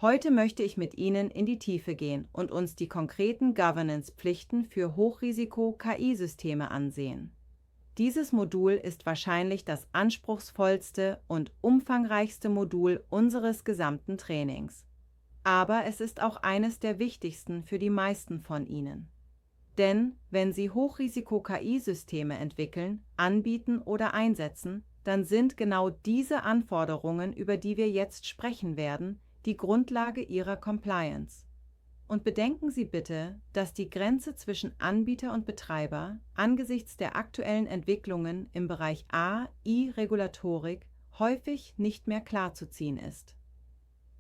Heute möchte ich mit Ihnen in die Tiefe gehen und uns die konkreten Governance-Pflichten für Hochrisiko-KI-Systeme ansehen. Dieses Modul ist wahrscheinlich das anspruchsvollste und umfangreichste Modul unseres gesamten Trainings. Aber es ist auch eines der wichtigsten für die meisten von Ihnen. Denn wenn Sie Hochrisiko-KI-Systeme entwickeln, anbieten oder einsetzen, dann sind genau diese Anforderungen, über die wir jetzt sprechen werden, die Grundlage Ihrer Compliance. Und bedenken Sie bitte, dass die Grenze zwischen Anbieter und Betreiber angesichts der aktuellen Entwicklungen im Bereich AI-Regulatorik häufig nicht mehr klar zu ziehen ist.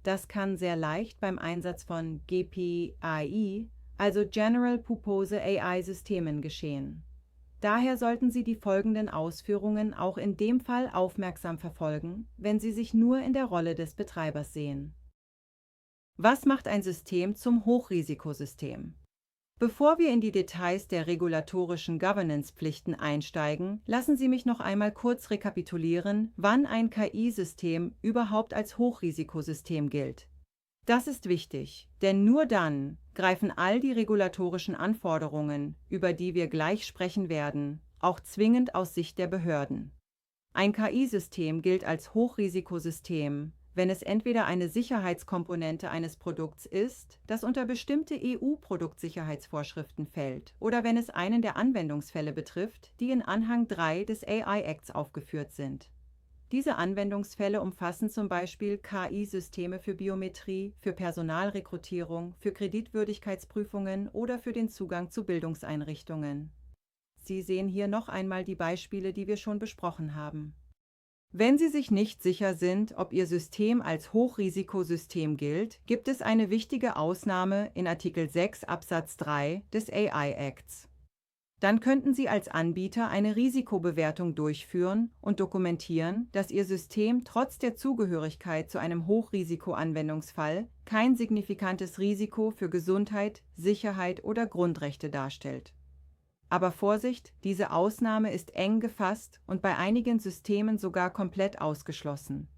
Das kann sehr leicht beim Einsatz von GPAI, also General Purpose AI-Systemen, geschehen. Daher sollten Sie die folgenden Ausführungen auch in dem Fall aufmerksam verfolgen, wenn Sie sich nur in der Rolle des Betreibers sehen. Was macht ein System zum Hochrisikosystem? Bevor wir in die Details der regulatorischen Governance-Pflichten einsteigen, lassen Sie mich noch einmal kurz rekapitulieren, wann ein KI-System überhaupt als Hochrisikosystem gilt. Das ist wichtig, denn nur dann greifen all die regulatorischen Anforderungen, über die wir gleich sprechen werden, auch zwingend aus Sicht der Behörden. Ein KI-System gilt als Hochrisikosystem, wenn es entweder eine Sicherheitskomponente eines Produkts ist, das unter bestimmte EU-Produktsicherheitsvorschriften fällt, oder wenn es einen der Anwendungsfälle betrifft, die in Anhang 3 des AI Acts aufgeführt sind. Diese Anwendungsfälle umfassen zum Beispiel KI-Systeme für Biometrie, für Personalrekrutierung, für Kreditwürdigkeitsprüfungen oder für den Zugang zu Bildungseinrichtungen. Sie sehen hier noch einmal die Beispiele, die wir schon besprochen haben. Wenn Sie sich nicht sicher sind, ob Ihr System als Hochrisikosystem gilt, gibt es eine wichtige Ausnahme in Artikel 6 Absatz 3 des AI Acts. Dann könnten Sie als Anbieter eine Risikobewertung durchführen und dokumentieren, dass Ihr System trotz der Zugehörigkeit zu einem Hochrisikoanwendungsfall kein signifikantes Risiko für Gesundheit, Sicherheit oder Grundrechte darstellt. Aber Vorsicht, diese Ausnahme ist eng gefasst und bei einigen Systemen sogar komplett ausgeschlossen.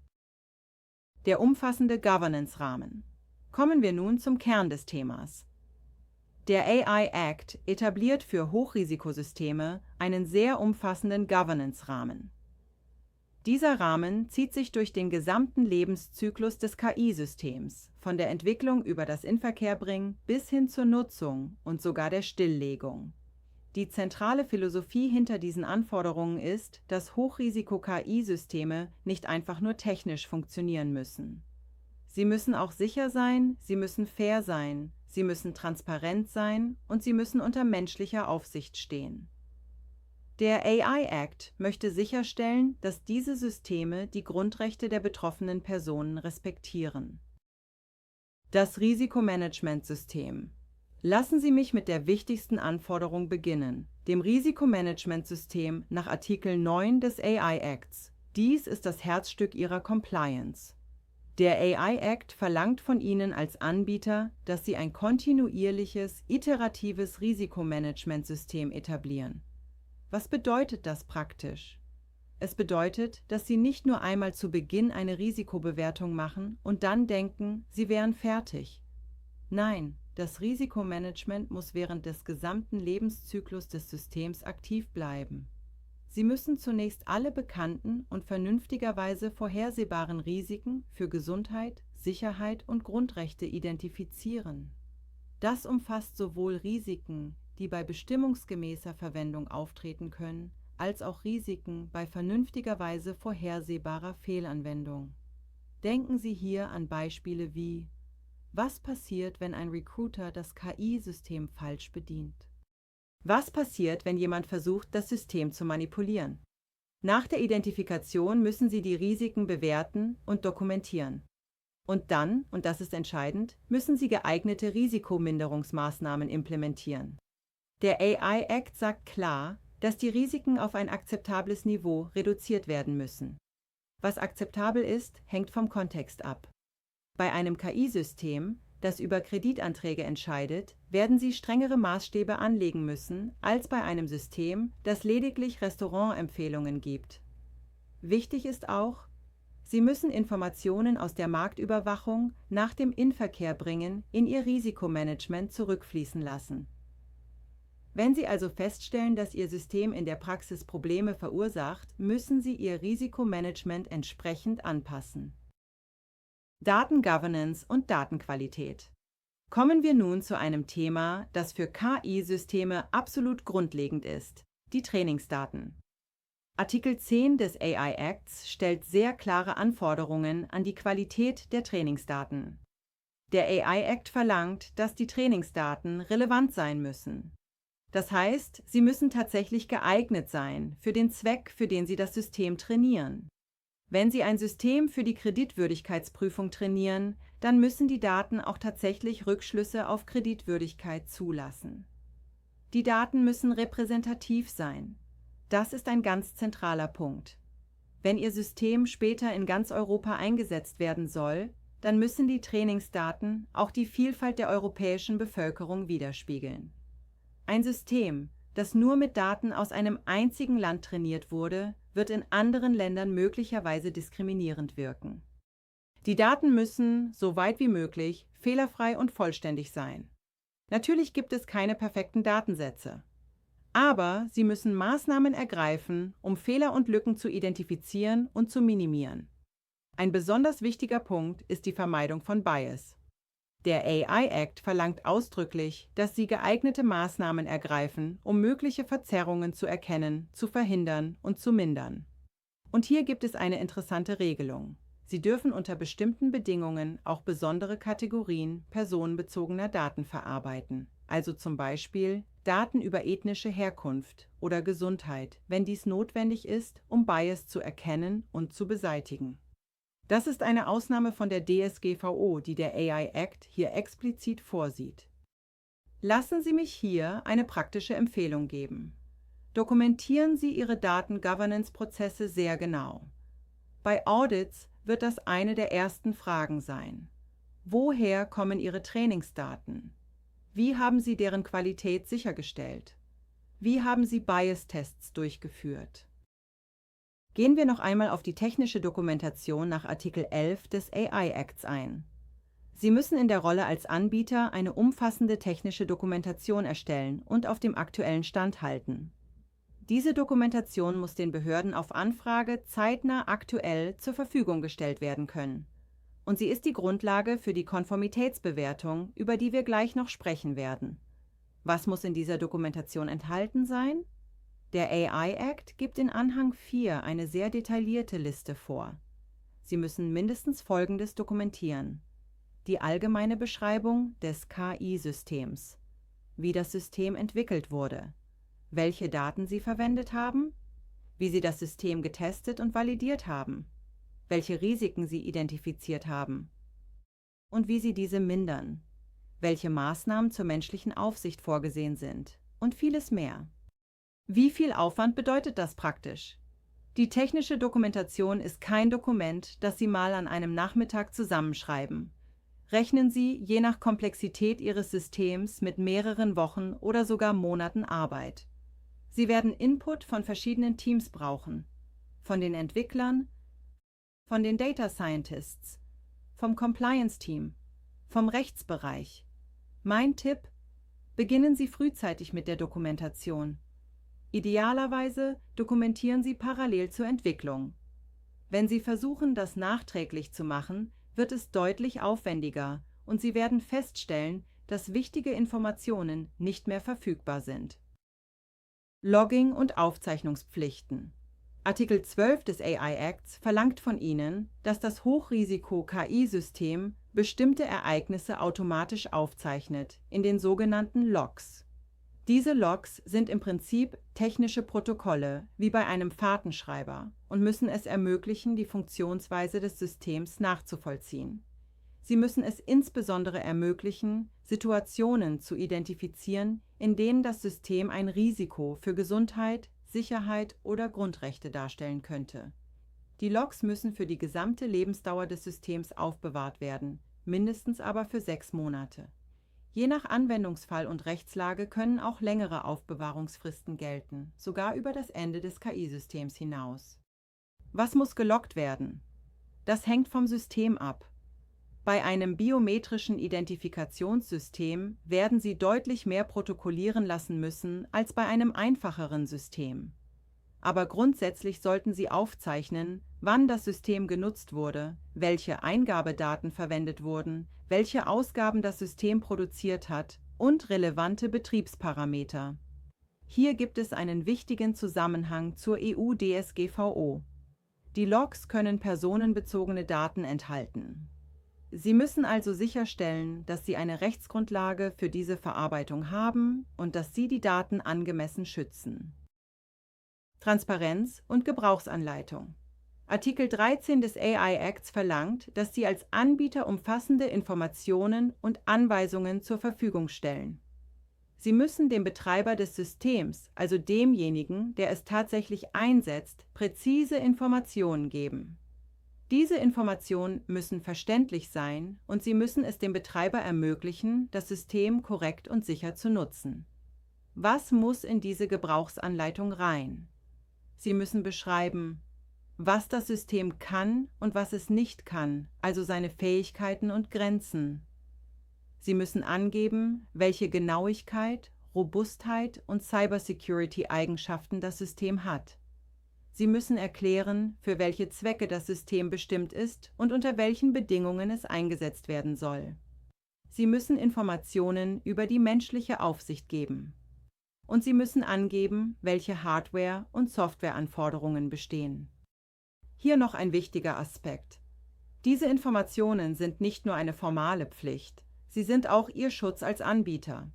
Der umfassende Governance-Rahmen. Kommen wir nun zum Kern des Themas. Der AI Act etabliert für Hochrisikosysteme einen sehr umfassenden Governance-Rahmen. Dieser Rahmen zieht sich durch den gesamten Lebenszyklus des KI-Systems, von der Entwicklung über das Inverkehrbringen bis hin zur Nutzung und sogar der Stilllegung. Die zentrale Philosophie hinter diesen Anforderungen ist, dass Hochrisiko-KI-Systeme nicht einfach nur technisch funktionieren müssen. Sie müssen auch sicher sein, sie müssen fair sein, sie müssen transparent sein und sie müssen unter menschlicher Aufsicht stehen. Der AI Act möchte sicherstellen, dass diese Systeme die Grundrechte der betroffenen Personen respektieren. Das Risikomanagementsystem. Lassen Sie mich mit der wichtigsten Anforderung beginnen, dem Risikomanagementsystem nach Artikel 9 des AI Acts. Dies ist das Herzstück Ihrer Compliance. Der AI Act verlangt von Ihnen als Anbieter, dass Sie ein kontinuierliches, iteratives Risikomanagementsystem etablieren. Was bedeutet das praktisch? Es bedeutet, dass Sie nicht nur einmal zu Beginn eine Risikobewertung machen und dann denken, Sie wären fertig. Nein, das Risikomanagement muss während des gesamten Lebenszyklus des Systems aktiv bleiben. Sie müssen zunächst alle bekannten und vernünftigerweise vorhersehbaren Risiken für Gesundheit, Sicherheit und Grundrechte identifizieren. Das umfasst sowohl Risiken, die bei bestimmungsgemäßer Verwendung auftreten können, als auch Risiken bei vernünftigerweise vorhersehbarer Fehlanwendung. Denken Sie hier an Beispiele wie: Was passiert, wenn ein Recruiter das KI-System falsch bedient? Was passiert, wenn jemand versucht, das System zu manipulieren? Nach der Identifikation müssen Sie die Risiken bewerten und dokumentieren. Und dann, und das ist entscheidend, müssen Sie geeignete Risikominderungsmaßnahmen implementieren. Der AI Act sagt klar, dass die Risiken auf ein akzeptables Niveau reduziert werden müssen. Was akzeptabel ist, hängt vom Kontext ab. Bei einem KI-System, das über Kreditanträge entscheidet, werden Sie strengere Maßstäbe anlegen müssen als bei einem System, das lediglich Restaurantempfehlungen gibt. Wichtig ist auch, Sie müssen Informationen aus der Marktüberwachung nach dem Inverkehr bringen, in Ihr Risikomanagement zurückfließen lassen. Wenn Sie also feststellen, dass Ihr System in der Praxis Probleme verursacht, müssen Sie Ihr Risikomanagement entsprechend anpassen. Datengovernance und Datenqualität. Kommen wir nun zu einem Thema, das für KI-Systeme absolut grundlegend ist: die Trainingsdaten. Artikel 10 des AI Acts stellt sehr klare Anforderungen an die Qualität der Trainingsdaten. Der AI Act verlangt, dass die Trainingsdaten relevant sein müssen. Das heißt, sie müssen tatsächlich geeignet sein für den Zweck, für den Sie das System trainieren. Wenn Sie ein System für die Kreditwürdigkeitsprüfung trainieren, dann müssen die Daten auch tatsächlich Rückschlüsse auf Kreditwürdigkeit zulassen. Die Daten müssen repräsentativ sein. Das ist ein ganz zentraler Punkt. Wenn Ihr System später in ganz Europa eingesetzt werden soll, dann müssen die Trainingsdaten auch die Vielfalt der europäischen Bevölkerung widerspiegeln. Ein System, das nur mit Daten aus einem einzigen Land trainiert wurde, wird in anderen Ländern möglicherweise diskriminierend wirken. Die Daten müssen, so weit wie möglich, fehlerfrei und vollständig sein. Natürlich gibt es keine perfekten Datensätze. Aber Sie müssen Maßnahmen ergreifen, um Fehler und Lücken zu identifizieren und zu minimieren. Ein besonders wichtiger Punkt ist die Vermeidung von Bias. Der AI Act verlangt ausdrücklich, dass Sie geeignete Maßnahmen ergreifen, um mögliche Verzerrungen zu erkennen, zu verhindern und zu mindern. Und hier gibt es eine interessante Regelung. Sie dürfen unter bestimmten Bedingungen auch besondere Kategorien personenbezogener Daten verarbeiten, also zum Beispiel Daten über ethnische Herkunft oder Gesundheit, wenn dies notwendig ist, um Bias zu erkennen und zu beseitigen. Das ist eine Ausnahme von der DSGVO, die der AI Act hier explizit vorsieht. Lassen Sie mich hier eine praktische Empfehlung geben. Dokumentieren Sie Ihre Daten-Governance-Prozesse sehr genau. Bei Audits wird das eine der ersten Fragen sein. Woher kommen Ihre Trainingsdaten? Wie haben Sie deren Qualität sichergestellt? Wie haben Sie Bias-Tests durchgeführt? Gehen wir noch einmal auf die technische Dokumentation nach Artikel 11 des AI Acts ein. Sie müssen in der Rolle als Anbieter eine umfassende technische Dokumentation erstellen und auf dem aktuellen Stand halten. Diese Dokumentation muss den Behörden auf Anfrage zeitnah aktuell zur Verfügung gestellt werden können. Und sie ist die Grundlage für die Konformitätsbewertung, über die wir gleich noch sprechen werden. Was muss in dieser Dokumentation enthalten sein? Der AI Act gibt in Anhang 4 eine sehr detaillierte Liste vor. Sie müssen mindestens Folgendes dokumentieren: die allgemeine Beschreibung des KI-Systems, wie das System entwickelt wurde, welche Daten Sie verwendet haben, wie Sie das System getestet und validiert haben, welche Risiken Sie identifiziert haben und wie Sie diese mindern, welche Maßnahmen zur menschlichen Aufsicht vorgesehen sind und vieles mehr. Wie viel Aufwand bedeutet das praktisch? Die technische Dokumentation ist kein Dokument, das Sie mal an einem Nachmittag zusammenschreiben. Rechnen Sie je nach Komplexität Ihres Systems mit mehreren Wochen oder sogar Monaten Arbeit. Sie werden Input von verschiedenen Teams brauchen, von den Entwicklern, von den Data Scientists, vom Compliance-Team, vom Rechtsbereich. Mein Tipp: beginnen Sie frühzeitig mit der Dokumentation. Idealerweise dokumentieren Sie parallel zur Entwicklung. Wenn Sie versuchen, das nachträglich zu machen, wird es deutlich aufwendiger und Sie werden feststellen, dass wichtige Informationen nicht mehr verfügbar sind. Logging und Aufzeichnungspflichten. Artikel 12 des AI Acts verlangt von Ihnen, dass das Hochrisiko-KI-System bestimmte Ereignisse automatisch aufzeichnet, in den sogenannten Logs. Diese Logs sind im Prinzip technische Protokolle, wie bei einem Fahrtenschreiber, und müssen es ermöglichen, die Funktionsweise des Systems nachzuvollziehen. Sie müssen es insbesondere ermöglichen, Situationen zu identifizieren, in denen das System ein Risiko für Gesundheit, Sicherheit oder Grundrechte darstellen könnte. Die Logs müssen für die gesamte Lebensdauer des Systems aufbewahrt werden, mindestens aber für 6 Monate. Je nach Anwendungsfall und Rechtslage können auch längere Aufbewahrungsfristen gelten, sogar über das Ende des KI-Systems hinaus. Was muss geloggt werden? Das hängt vom System ab. Bei einem biometrischen Identifikationssystem werden Sie deutlich mehr protokollieren lassen müssen als bei einem einfacheren System. Aber grundsätzlich sollten Sie aufzeichnen, wann das System genutzt wurde, welche Eingabedaten verwendet wurden, welche Ausgaben das System produziert hat und relevante Betriebsparameter. Hier gibt es einen wichtigen Zusammenhang zur EU-DSGVO. Die Logs können personenbezogene Daten enthalten. Sie müssen also sicherstellen, dass Sie eine Rechtsgrundlage für diese Verarbeitung haben und dass Sie die Daten angemessen schützen. Transparenz und Gebrauchsanleitung. Artikel 13 des AI Acts verlangt, dass Sie als Anbieter umfassende Informationen und Anweisungen zur Verfügung stellen. Sie müssen dem Betreiber des Systems, also demjenigen, der es tatsächlich einsetzt, präzise Informationen geben. Diese Informationen müssen verständlich sein und Sie müssen es dem Betreiber ermöglichen, das System korrekt und sicher zu nutzen. Was muss in diese Gebrauchsanleitung rein? Sie müssen beschreiben, was das System kann und was es nicht kann, also seine Fähigkeiten und Grenzen. Sie müssen angeben, welche Genauigkeit, Robustheit und Cybersecurity-Eigenschaften das System hat. Sie müssen erklären, für welche Zwecke das System bestimmt ist und unter welchen Bedingungen es eingesetzt werden soll. Sie müssen Informationen über die menschliche Aufsicht geben. Und Sie müssen angeben, welche Hardware- und Softwareanforderungen bestehen. Hier noch ein wichtiger Aspekt. Diese Informationen sind nicht nur eine formale Pflicht, sie sind auch Ihr Schutz als Anbieter.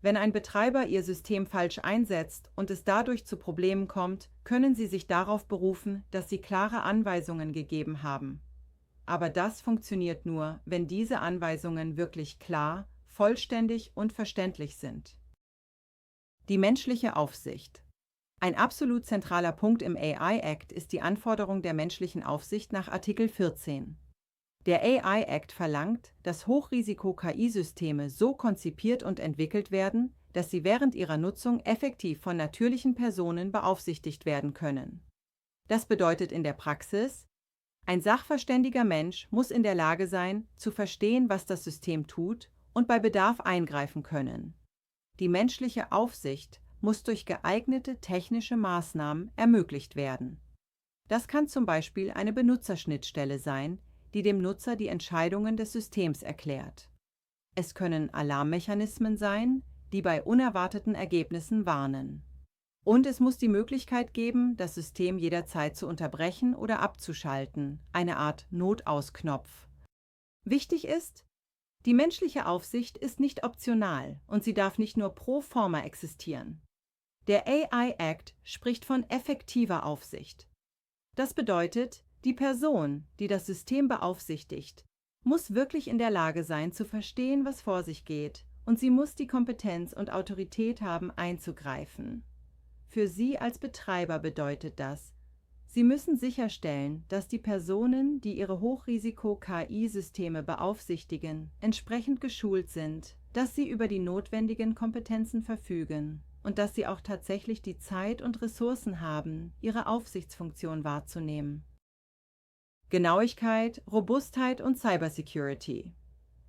Wenn ein Betreiber Ihr System falsch einsetzt und es dadurch zu Problemen kommt, können Sie sich darauf berufen, dass Sie klare Anweisungen gegeben haben. Aber das funktioniert nur, wenn diese Anweisungen wirklich klar, vollständig und verständlich sind. Die menschliche Aufsicht. Ein absolut zentraler Punkt im AI Act ist die Anforderung der menschlichen Aufsicht nach Artikel 14. Der AI Act verlangt, dass Hochrisiko-KI-Systeme so konzipiert und entwickelt werden, dass sie während ihrer Nutzung effektiv von natürlichen Personen beaufsichtigt werden können. Das bedeutet in der Praxis, ein sachverständiger Mensch muss in der Lage sein, zu verstehen, was das System tut und bei Bedarf eingreifen können. Die menschliche Aufsicht muss durch geeignete technische Maßnahmen ermöglicht werden. Das kann zum Beispiel eine Benutzerschnittstelle sein, die dem Nutzer die Entscheidungen des Systems erklärt. Es können Alarmmechanismen sein, die bei unerwarteten Ergebnissen warnen. Und es muss die Möglichkeit geben, das System jederzeit zu unterbrechen oder abzuschalten, eine Art Notausknopf. Wichtig ist, die menschliche Aufsicht ist nicht optional und sie darf nicht nur pro forma existieren. Der AI Act spricht von effektiver Aufsicht. Das bedeutet, die Person, die das System beaufsichtigt, muss wirklich in der Lage sein, zu verstehen, was vor sich geht, und sie muss die Kompetenz und Autorität haben, einzugreifen. Für Sie als Betreiber bedeutet das, Sie müssen sicherstellen, dass die Personen, die ihre Hochrisiko-KI-Systeme beaufsichtigen, entsprechend geschult sind, dass sie über die notwendigen Kompetenzen verfügen und dass sie auch tatsächlich die Zeit und Ressourcen haben, ihre Aufsichtsfunktion wahrzunehmen. Genauigkeit, Robustheit und Cybersecurity.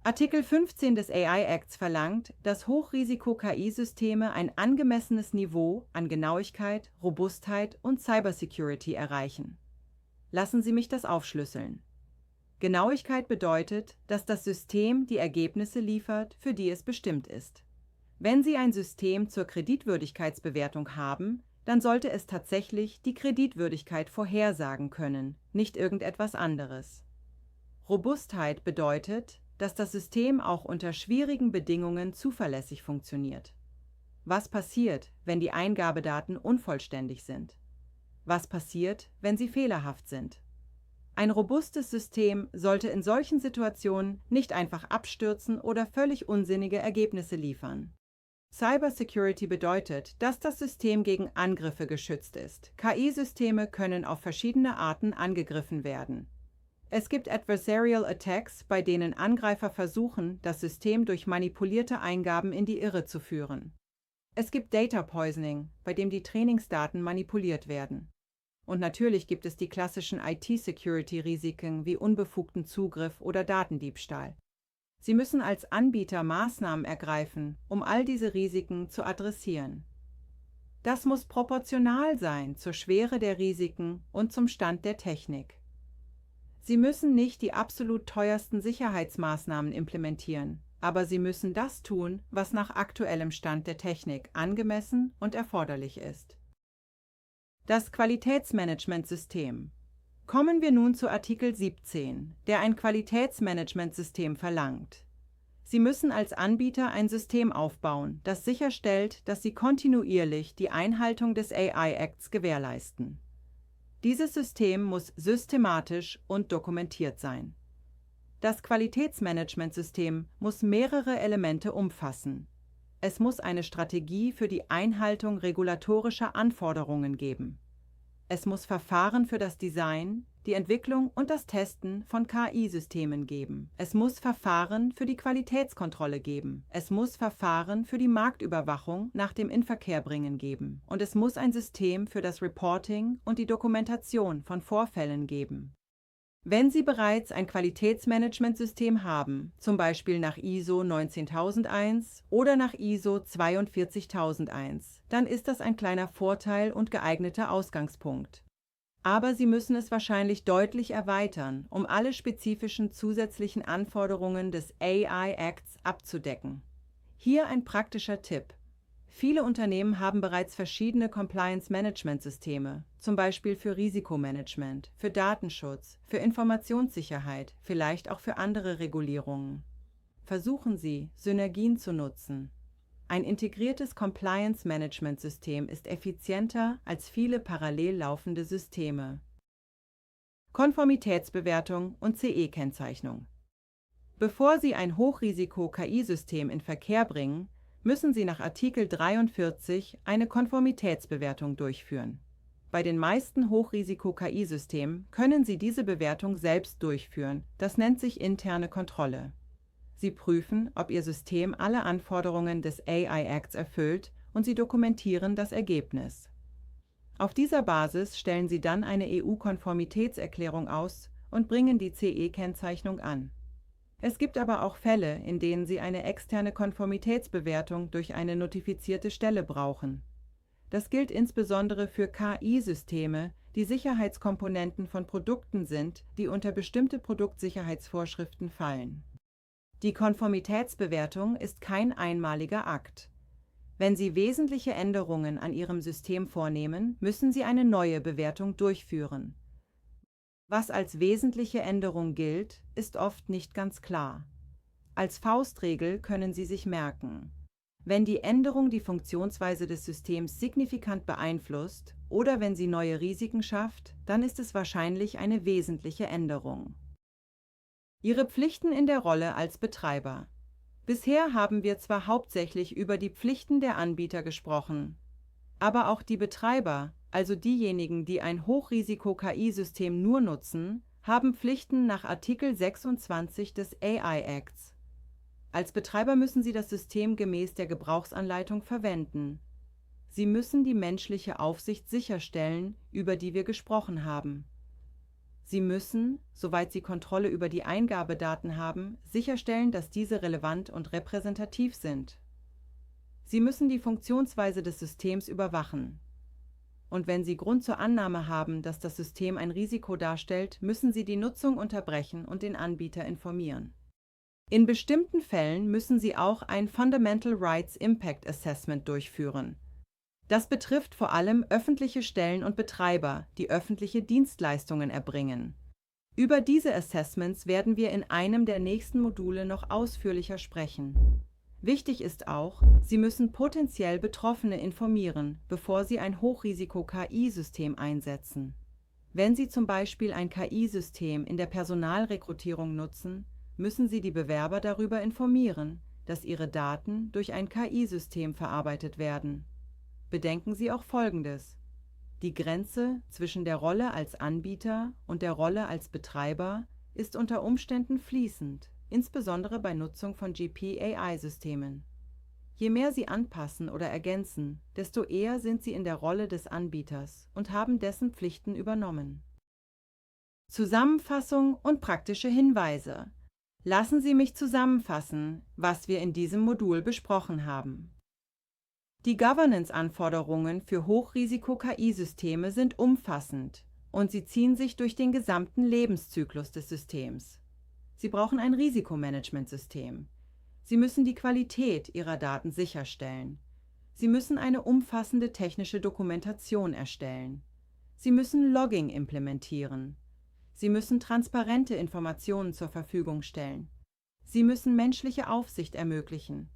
Artikel 15 des AI Acts verlangt, dass Hochrisiko-KI-Systeme ein angemessenes Niveau an Genauigkeit, Robustheit und Cybersecurity erreichen. Lassen Sie mich das aufschlüsseln. Genauigkeit bedeutet, dass das System die Ergebnisse liefert, für die es bestimmt ist. Wenn Sie ein System zur Kreditwürdigkeitsbewertung haben, dann sollte es tatsächlich die Kreditwürdigkeit vorhersagen können, nicht irgendetwas anderes. Robustheit bedeutet, dass das System auch unter schwierigen Bedingungen zuverlässig funktioniert. Was passiert, wenn die Eingabedaten unvollständig sind? Was passiert, wenn sie fehlerhaft sind? Ein robustes System sollte in solchen Situationen nicht einfach abstürzen oder völlig unsinnige Ergebnisse liefern. Cybersecurity bedeutet, dass das System gegen Angriffe geschützt ist. KI-Systeme können auf verschiedene Arten angegriffen werden. Es gibt Adversarial Attacks, bei denen Angreifer versuchen, das System durch manipulierte Eingaben in die Irre zu führen. Es gibt Data Poisoning, bei dem die Trainingsdaten manipuliert werden. Und natürlich gibt es die klassischen IT-Security-Risiken wie unbefugten Zugriff oder Datendiebstahl. Sie müssen als Anbieter Maßnahmen ergreifen, um all diese Risiken zu adressieren. Das muss proportional sein zur Schwere der Risiken und zum Stand der Technik. Sie müssen nicht die absolut teuersten Sicherheitsmaßnahmen implementieren, aber Sie müssen das tun, was nach aktuellem Stand der Technik angemessen und erforderlich ist. Das Qualitätsmanagementsystem. Kommen wir nun zu Artikel 17, der ein Qualitätsmanagementsystem verlangt. Sie müssen als Anbieter ein System aufbauen, das sicherstellt, dass Sie kontinuierlich die Einhaltung des AI Acts gewährleisten. Dieses System muss systematisch und dokumentiert sein. Das Qualitätsmanagementsystem muss mehrere Elemente umfassen. Es muss eine Strategie für die Einhaltung regulatorischer Anforderungen geben. Es muss Verfahren für das Design, die Entwicklung und das Testen von KI-Systemen geben. Es muss Verfahren für die Qualitätskontrolle geben. Es muss Verfahren für die Marktüberwachung nach dem Inverkehrbringen geben. Und es muss ein System für das Reporting und die Dokumentation von Vorfällen geben. Wenn Sie bereits ein Qualitätsmanagementsystem haben, zum Beispiel nach ISO 19001 oder nach ISO 42001, dann ist das ein kleiner Vorteil und geeigneter Ausgangspunkt. Aber Sie müssen es wahrscheinlich deutlich erweitern, um alle spezifischen zusätzlichen Anforderungen des AI Acts abzudecken. Hier ein praktischer Tipp. Viele Unternehmen haben bereits verschiedene Compliance-Management-Systeme, zum Beispiel für Risikomanagement, für Datenschutz, für Informationssicherheit, vielleicht auch für andere Regulierungen. Versuchen Sie, Synergien zu nutzen. Ein integriertes Compliance-Management-System ist effizienter als viele parallel laufende Systeme. Konformitätsbewertung und CE-Kennzeichnung. Bevor Sie ein Hochrisiko-KI-System in Verkehr bringen, müssen Sie nach Artikel 43 eine Konformitätsbewertung durchführen. Bei den meisten Hochrisiko-KI-Systemen können Sie diese Bewertung selbst durchführen. Das nennt sich interne Kontrolle. Sie prüfen, ob Ihr System alle Anforderungen des AI Acts erfüllt und Sie dokumentieren das Ergebnis. Auf dieser Basis stellen Sie dann eine EU-Konformitätserklärung aus und bringen die CE-Kennzeichnung an. Es gibt aber auch Fälle, in denen Sie eine externe Konformitätsbewertung durch eine notifizierte Stelle brauchen. Das gilt insbesondere für KI-Systeme, die Sicherheitskomponenten von Produkten sind, die unter bestimmte Produktsicherheitsvorschriften fallen. Die Konformitätsbewertung ist kein einmaliger Akt. Wenn Sie wesentliche Änderungen an Ihrem System vornehmen, müssen Sie eine neue Bewertung durchführen. Was als wesentliche Änderung gilt, ist oft nicht ganz klar. Als Faustregel können Sie sich merken: Wenn die Änderung die Funktionsweise des Systems signifikant beeinflusst oder wenn sie neue Risiken schafft, dann ist es wahrscheinlich eine wesentliche Änderung. Ihre Pflichten in der Rolle als Betreiber. Bisher haben wir zwar hauptsächlich über die Pflichten der Anbieter gesprochen, aber auch die Betreiber, also diejenigen, die ein Hochrisiko-KI-System nur nutzen, haben Pflichten nach Artikel 26 des AI Acts. Als Betreiber müssen Sie das System gemäß der Gebrauchsanleitung verwenden. Sie müssen die menschliche Aufsicht sicherstellen, über die wir gesprochen haben. Sie müssen, soweit Sie Kontrolle über die Eingabedaten haben, sicherstellen, dass diese relevant und repräsentativ sind. Sie müssen die Funktionsweise des Systems überwachen. Und wenn Sie Grund zur Annahme haben, dass das System ein Risiko darstellt, müssen Sie die Nutzung unterbrechen und den Anbieter informieren. In bestimmten Fällen müssen Sie auch ein Fundamental Rights Impact Assessment durchführen. Das betrifft vor allem öffentliche Stellen und Betreiber, die öffentliche Dienstleistungen erbringen. Über diese Assessments werden wir in einem der nächsten Module noch ausführlicher sprechen. Wichtig ist auch, Sie müssen potenziell Betroffene informieren, bevor Sie ein Hochrisiko-KI-System einsetzen. Wenn Sie zum Beispiel ein KI-System in der Personalrekrutierung nutzen, müssen Sie die Bewerber darüber informieren, dass ihre Daten durch ein KI-System verarbeitet werden. Bedenken Sie auch Folgendes: Die Grenze zwischen der Rolle als Anbieter und der Rolle als Betreiber ist unter Umständen fließend, insbesondere bei Nutzung von GP-AI-Systemen. Je mehr Sie anpassen oder ergänzen, desto eher sind Sie in der Rolle des Anbieters und haben dessen Pflichten übernommen. Zusammenfassung und praktische Hinweise. Lassen Sie mich zusammenfassen, was wir in diesem Modul besprochen haben. Die Governance-Anforderungen für Hochrisiko-KI-Systeme sind umfassend und sie ziehen sich durch den gesamten Lebenszyklus des Systems. Sie brauchen ein Risikomanagementsystem. Sie müssen die Qualität Ihrer Daten sicherstellen. Sie müssen eine umfassende technische Dokumentation erstellen. Sie müssen Logging implementieren. Sie müssen transparente Informationen zur Verfügung stellen. Sie müssen menschliche Aufsicht ermöglichen.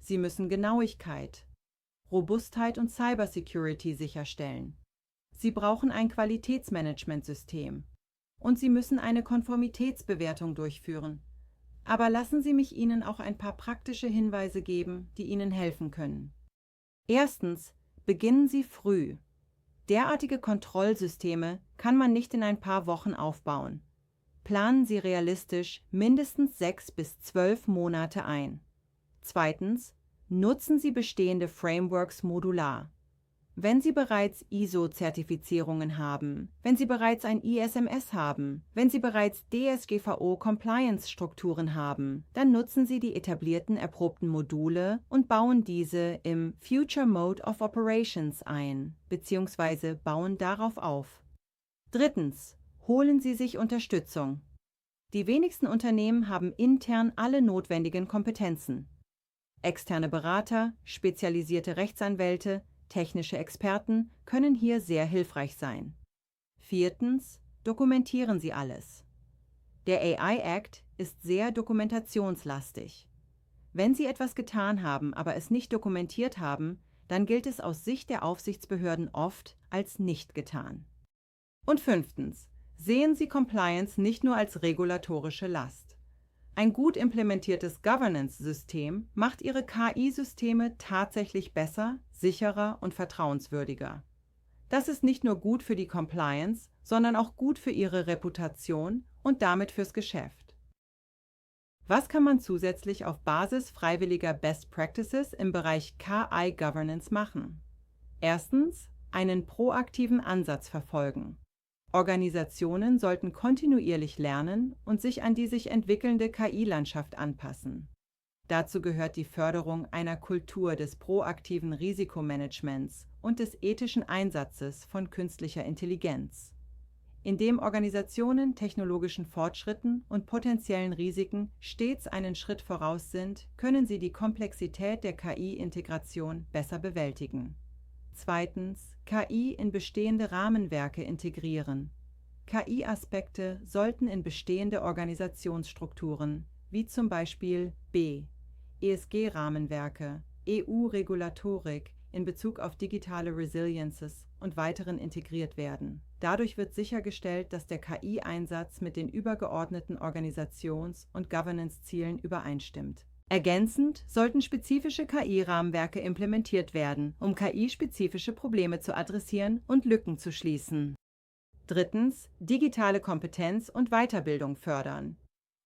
Sie müssen Genauigkeit, Robustheit und Cybersecurity sicherstellen. Sie brauchen ein Qualitätsmanagementsystem. Und Sie müssen eine Konformitätsbewertung durchführen. Aber lassen Sie mich Ihnen auch ein paar praktische Hinweise geben, die Ihnen helfen können. Erstens, beginnen Sie früh. Derartige Kontrollsysteme kann man nicht in ein paar Wochen aufbauen. Planen Sie realistisch mindestens 6 bis 12 Monate ein. Zweitens, nutzen Sie bestehende Frameworks modular. Wenn Sie bereits ISO-Zertifizierungen haben, wenn Sie bereits ein ISMS haben, wenn Sie bereits DSGVO-Compliance-Strukturen haben, dann nutzen Sie die etablierten erprobten Module und bauen diese im Future Mode of Operations ein, bzw. bauen darauf auf. Drittens, holen Sie sich Unterstützung. Die wenigsten Unternehmen haben intern alle notwendigen Kompetenzen. Externe Berater, spezialisierte Rechtsanwälte, technische Experten können hier sehr hilfreich sein. Viertens, dokumentieren Sie alles. Der AI Act ist sehr dokumentationslastig. Wenn Sie etwas getan haben, aber es nicht dokumentiert haben, dann gilt es aus Sicht der Aufsichtsbehörden oft als nicht getan. Und fünftens, sehen Sie Compliance nicht nur als regulatorische Last. Ein gut implementiertes Governance-System macht Ihre KI-Systeme tatsächlich besser, sicherer und vertrauenswürdiger. Das ist nicht nur gut für die Compliance, sondern auch gut für Ihre Reputation und damit fürs Geschäft. Was kann man zusätzlich auf Basis freiwilliger Best Practices im Bereich KI-Governance machen? Erstens, einen proaktiven Ansatz verfolgen. Organisationen sollten kontinuierlich lernen und sich an die sich entwickelnde KI-Landschaft anpassen. Dazu gehört die Förderung einer Kultur des proaktiven Risikomanagements und des ethischen Einsatzes von künstlicher Intelligenz. Indem Organisationen technologischen Fortschritten und potenziellen Risiken stets einen Schritt voraus sind, können sie die Komplexität der KI-Integration besser bewältigen. Zweitens, KI in bestehende Rahmenwerke integrieren. KI-Aspekte sollten in bestehende Organisationsstrukturen, wie zum Beispiel ESG-Rahmenwerke, EU-Regulatorik in Bezug auf digitale Resiliences und weiteren integriert werden. Dadurch wird sichergestellt, dass der KI-Einsatz mit den übergeordneten Organisations- und Governance-Zielen übereinstimmt. Ergänzend sollten spezifische KI-Rahmenwerke implementiert werden, um KI-spezifische Probleme zu adressieren und Lücken zu schließen. Drittens, digitale Kompetenz und Weiterbildung fördern.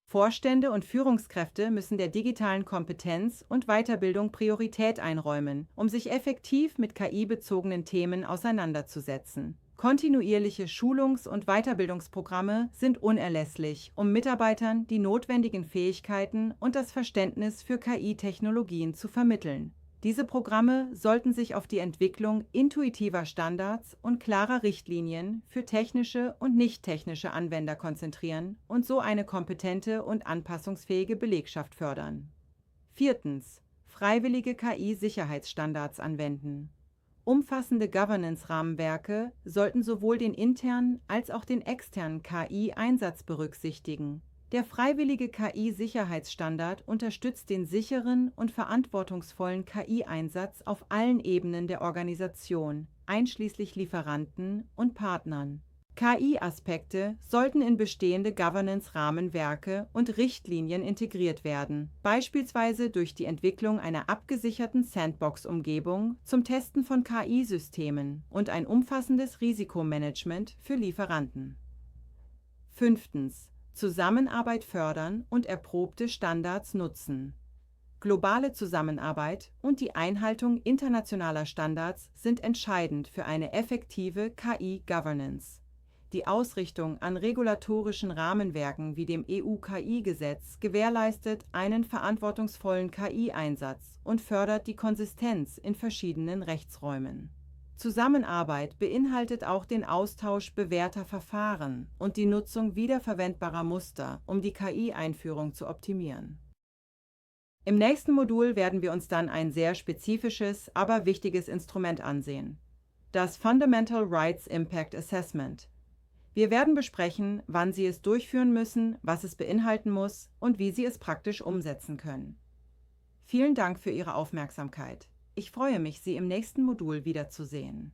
Vorstände und Führungskräfte müssen der digitalen Kompetenz und Weiterbildung Priorität einräumen, um sich effektiv mit KI-bezogenen Themen auseinanderzusetzen. Kontinuierliche Schulungs- und Weiterbildungsprogramme sind unerlässlich, um Mitarbeitern die notwendigen Fähigkeiten und das Verständnis für KI-Technologien zu vermitteln. Diese Programme sollten sich auf die Entwicklung intuitiver Standards und klarer Richtlinien für technische und nicht-technische Anwender konzentrieren und so eine kompetente und anpassungsfähige Belegschaft fördern. Viertens, freiwillige KI-Sicherheitsstandards anwenden. Umfassende Governance-Rahmenwerke sollten sowohl den internen als auch den externen KI-Einsatz berücksichtigen. Der freiwillige KI-Sicherheitsstandard unterstützt den sicheren und verantwortungsvollen KI-Einsatz auf allen Ebenen der Organisation, einschließlich Lieferanten und Partnern. KI-Aspekte sollten in bestehende Governance-Rahmenwerke und Richtlinien integriert werden, beispielsweise durch die Entwicklung einer abgesicherten Sandbox-Umgebung zum Testen von KI-Systemen und ein umfassendes Risikomanagement für Lieferanten. Fünftens. Zusammenarbeit fördern und erprobte Standards nutzen. Globale Zusammenarbeit und die Einhaltung internationaler Standards sind entscheidend für eine effektive KI-Governance. Die Ausrichtung an regulatorischen Rahmenwerken wie dem EU-KI-Gesetz gewährleistet einen verantwortungsvollen KI-Einsatz und fördert die Konsistenz in verschiedenen Rechtsräumen. Zusammenarbeit beinhaltet auch den Austausch bewährter Verfahren und die Nutzung wiederverwendbarer Muster, um die KI-Einführung zu optimieren. Im nächsten Modul werden wir uns dann ein sehr spezifisches, aber wichtiges Instrument ansehen: das Fundamental Rights Impact Assessment. Wir werden besprechen, wann Sie es durchführen müssen, was es beinhalten muss und wie Sie es praktisch umsetzen können. Vielen Dank für Ihre Aufmerksamkeit. Ich freue mich, Sie im nächsten Modul wiederzusehen.